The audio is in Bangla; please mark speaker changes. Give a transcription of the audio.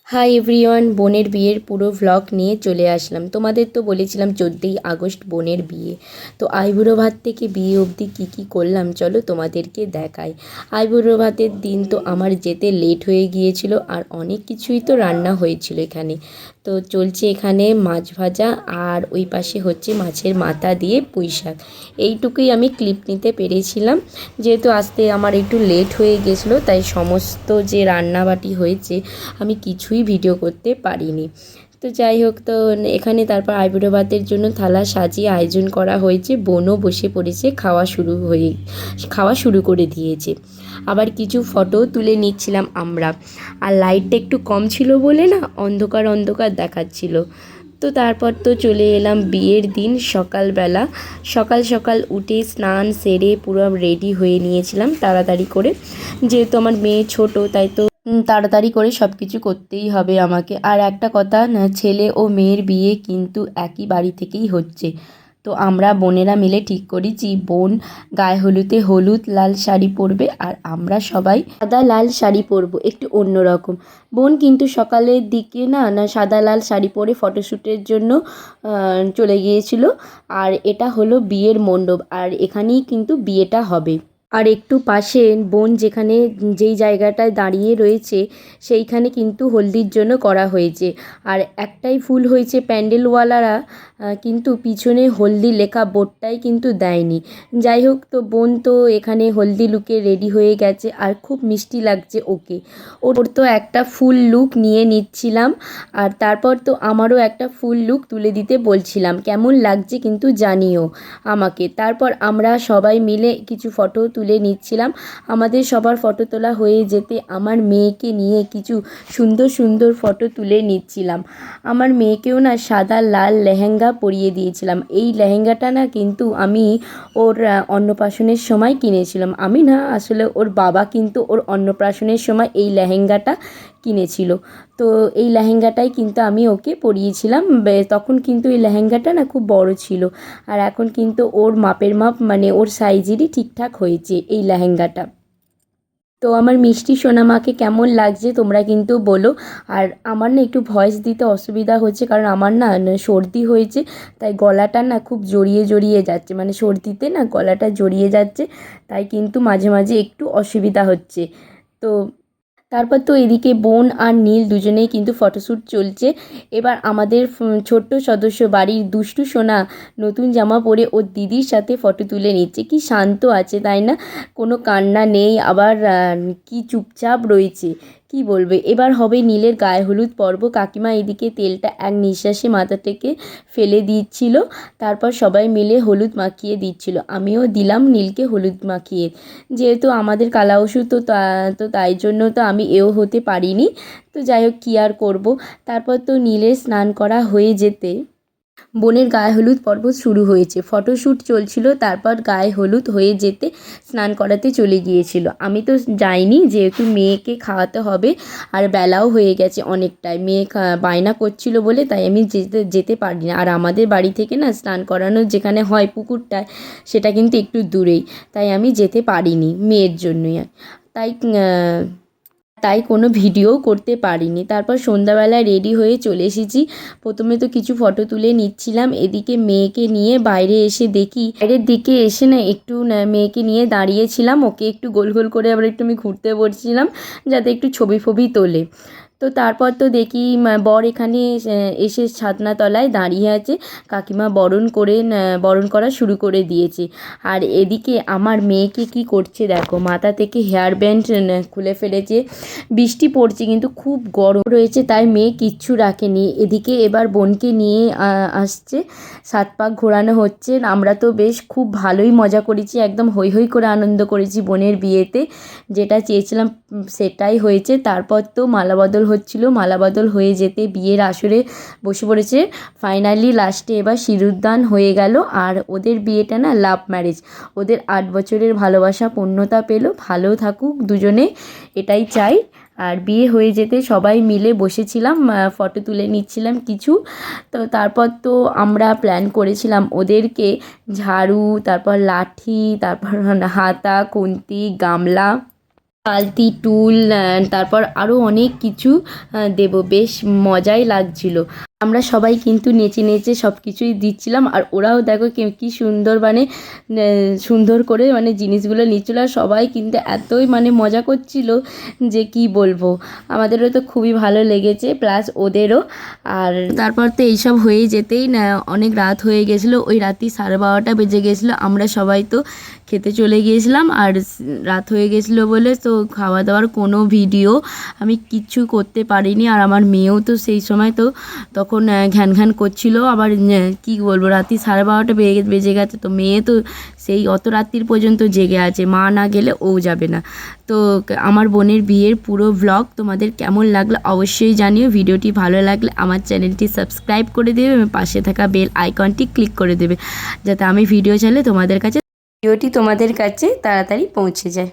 Speaker 1: হাই এভরিওয়ান, বোনের বিয়ের পুরো ভ্লগ নিয়ে চলে আসলাম। তোমাদের তো বলেছিলাম 14ই আগস্ট বোনের বিয়ে। তো আইবুড়ো ভাত থেকে বিয়ে অবধি কী করলাম চলো তোমাদেরকে দেখাই। আইবুড়ো ভাতের দিন তো আমার যেতে লেট হয়ে গিয়েছিল, আর অনেক কিছুই তো রান্না হয়েছিল এখানে। তো চলছে এখানে মাছ ভাজা, আর ওই পাশে হচ্ছে মাছের মাথা দিয়ে পুঁই শাক। এইটুকুই আমি ক্লিপ নিতে পেরেছিলাম, যেহেতু আসতে আমার একটু লেট হয়ে গেছিলো, তাই সমস্ত যে রান্নাবাটি হয়েছে আমি কিছুই ভিডিও করতে পারিনি। তো যাই হোক, তো এখানে তারপর আইবুড়ো ভাতের জন্য থালা সাজিয়ে আয়োজন করা হয়েছে। বোনও বসে পড়েছে, খাওয়া শুরু করে দিয়েছে। আবার কিছু ফটো তুলে নিচ্ছিলাম আমরা, আর লাইটটা একটু কম ছিল বলে না অন্ধকার অন্ধকার দেখাচ্ছিল। তো তারপর তো চলে এলাম বিয়ের দিন সকালবেলা। সকাল সকাল উঠে স্নান সেরে পুরো রেডি হয়ে নিয়েছিলাম তাড়াতাড়ি করে, যেহেতু আমার মেয়ে ছোট, তাই তো তাড়াতাড়ি করে সব কিছু করতেই হবে আমাকে। আর একটা কথা না, ছেলে ও মেয়ের বিয়ে কিন্তু একই বাড়ি থেকেই হচ্ছে। তো আমরা বোনেরা মিলে ঠিক করেছি, বোন গায়ে হলুদে হলুদ লাল শাড়ি পরবে, আর আমরা সবাই সাদা লাল শাড়ি পরবো, একটু অন্যরকম। বোন কিন্তু সকালের দিকে না না সাদা লাল শাড়ি পরে ফটোশ্যুটের জন্য চলে গিয়েছিল। আর এটা হলো বিয়ের মণ্ডপ, আর এখানেই কিন্তু বিয়েটা হবে। আর একটু পাশে বোন যেই জায়গাটায় দাঁড়িয়ে রয়েছে সেইখানে কিন্তু হলদির জন্য করা হয়েছে। আর একটাই ভুল হয়েছে, প্যান্ডেলওয়ালারা কিন্তু পিছনে হলদি লেখা বোর্ডটাই কিন্তু দেয়নি। যাই হোক, তো বোন তো এখানে হলদি লুকে রেডি হয়ে গেছে, আর খুব মিষ্টি লাগছে ওকে। ওর তো একটা ফুল লুক নিয়ে নিচ্ছিলাম, আর তারপর তো আমারও একটা ফুল লুক তুলে দিতে বলছিলাম, কেমন লাগছে কিন্তু জানিও আমাকে। তারপর আমরা সবাই মিলে কিছু ফটো তুলে নিচ্ছিলাম। আমাদের সবার ফটো তোলা হয়ে যেতে আমার মেয়েকে নিয়ে কিছু সুন্দর সুন্দর ফটো তুলে নিচ্ছিলাম। আমার মেয়েকেও না সাদা লাল লেহেঙ্গা পরিয়ে দিয়েছিলাম। এই লেহেঙ্গাটা না কিন্তু আমি ওর অন্নপ্রাশনের সময় কিনেছিলাম। আমি না, আসলে ওর বাবা কিন্তু ওর অন্নপ্রাশনের সময় এই লেহেঙ্গাটা কিনেছিল। তো এই লেহেঙ্গাটাই কিন্তু আমি ওকে পরিয়েছিলাম। তখন কিন্তু এই লেহেঙ্গাটা না খুব বড় ছিল, আর এখন কিন্তু ওর মাপের মাপ, মানে ওর সাইজেরই ঠিকঠাক হয়েছে এই লেহেঙ্গাটা। তো আমার মিষ্টি সোনামাকে কেমন লাগছে তোমরা কিন্তু বলো। আর আমার না একটু ভয়েস দিতে অসুবিধা হচ্ছে, কারণ আমার না সর্দি হয়েছে, তাই গলাটা না খুব জড়িয়ে জড়িয়ে যাচ্ছে, মানে সর্দিতে না গলাটা জড়িয়ে যাচ্ছে, তাই কিন্তু মাঝে মাঝে একটু অসুবিধা হচ্ছে। তো তারপর তো এদিকে বোন আর নীল দুজনেই কিন্তু ফটোশ্যুট চলছে। এবার আমাদের ছোট্ট সদস্য বাড়ির দুষ্টু সোনা নতুন জামা পরে ওর দিদির সাথে ফটো তুলে নিচ্ছে। কি শান্ত আছে তাই না, কোনো কান্না নেই, আবার কি চুপচাপ রয়েছে, কি বলবে। এবার হবে নীলের গায়ে হলুদ পর্ব। কাকিমা এদিকে তেলটা এক নিঃশ্বাসে মাথা থেকে ফেলে দিচ্ছিল, তারপর সবাই মিলে হলুদ মাখিয়ে দিচ্ছিল। আমিও দিলাম নীলকে হলুদ মাখিয়ে। যেহেতু আমাদের কালা ওষুধ, তো তাই জন্য তো আমি এও হতে পারিনি। তো যাই হোক, কী আর করবো। তারপর তো নীলের স্নান করা হয়ে যেতে বোনের গায়ে হলুদ পর্ব শুরু হয়েছে। ফটোশ্যুট চলছিল, তারপর গায়ে হলুদ হয়ে যেতে স্নান করাতে চলে গিয়েছিল। আমি তো যাইনি, যেহেতু মেয়েকে খাওয়াতে হবে, আর বেলাও হয়ে গেছে অনেকটাই। মেয়ে বায়না করছিল বলে তাই আমি যেতে পারি না। আর আমাদের বাড়ি থেকে না স্নান করানো যেখানে হয় পুকুরটায়, সেটা কিন্তু একটু দূরেই, তাই আমি যেতে পারিনি মেয়ের জন্যই। তাই তাই কোনো ভিডিও করতে পারিনি। তারপর সন্ধ্যাবেলায় রেডি হয়ে চলে এসেছি। প্রথমে তো কিছু ফটো তুলে নিচ্ছিলাম। এদিকে মেয়েকে নিয়ে বাইরে এসে দেখি, বাইরের দিকে এসে না একটু মেয়েকে নিয়ে দাঁড়িয়েছিলাম, ওকে একটু গোল গোল করে আবার একটু আমি ঘুরতে বলছিলাম, যাতে একটু ছবি ফবি তোলে। তো তারপর তো দেখি বর এখানে এসে ছাদনাতলায় দাঁড়িয়ে আছে। কাকিমা বরণ করা শুরু করে দিয়েছে। আর এদিকে আমার মেয়েকে কি করছে দেখো, মাথা থেকে হেয়ার ব্যান্ড খুলে ফেলেছে। বৃষ্টি পড়ছে কিন্তু খুব গরম রয়েছে, তাই মেয়ে কিচ্ছু রাখেনি। এদিকে এবার বোনকে নিয়ে আসছে, 7 পাক ঘোরানো হচ্ছে। আমরা তো বেশ খুব ভালোই মজা করেছি, একদম হৈ হৈ করে আনন্দ করেছি বোনের বিয়েতে। যেটা চেয়েছিলাম সেটাই হয়েছে। তারপর তো মালা বদল হচ্ছিল, মালা বদল হয়ে যেতে বিয়ের আসরে বসে পড়েছে। ফাইনালি লাস্টে এবার সিঁদুরদান হয়ে গেল। আর ওদের বিয়েটা না লাভ ম্যারেজ, ওদের 8 বছরের ভালোবাসা পূর্ণতা পেল। ভালো থাকুক দুজনে, এটাই চাই। আর বিয়ে হয়ে যেতে সবাই মিলে বসেছিলাম, ফটো তুলে নিচ্ছিলাম কিছু। তো তারপর তো আমরা প্ল্যান করেছিলাম ওদেরকে ঝাড়ু, তারপর লাঠি, তারপর হাতা, খুন্তি, গামলা বালতি টুল তারপর আরও অনেক কিছু দেব। বেশ মজাই লাগছিল। আমরা সবাই কিন্তু নেচে নেচে সব কিছুই দিচ্ছিলাম, আর ওরাও দেখো কি সুন্দর মানে সুন্দর করে মানে জিনিসগুলো নিচ্ছিল, আর সবাই কিন্তু এতই মানে মজা করছিল যে কি বলবো। আমাদেরও তো খুবই ভালো লেগেছে, প্লাস ওদেরও। আর তারপর তো এইসব হয়ে যেতেই না অনেক রাত হয়ে গেছিলো, ওই রাত্রি 12:30 বেজে গেছিলো। আমরা সবাই তো খেতে চলে গিয়েছিলাম, আর রাত হয়ে গেছিলো বলে তো খাওয়া দাওয়ার কোনো ভিডিও আমি কিচ্ছু করতে পারিনি। আর আমার মেয়েও তো সেই সময় তো তখন ঘ্যান ঘ্যান করছিলো। আবার কি বলবো, রাত্রি 12:30 বেজে গেছে, তো মেয়ে তো সেই অত রাত্রির পর্যন্ত জেগে আছে, মা না গেলে ও যাবে না। তো আমার বোনের বিয়ের পুরো ভ্লগ তোমাদের কেমন লাগলো অবশ্যই জানিও। ভিডিওটি ভালো লাগলে আমার চ্যানেলটি সাবস্ক্রাইব করে দেবে এবং পাশে থাকা বেল আইকনটি ক্লিক করে দেবে, যাতে আমি ভিডিও চাইলে ভিডিওটি তোমাদের কাছে তাড়াতাড়ি পৌঁছে যায়।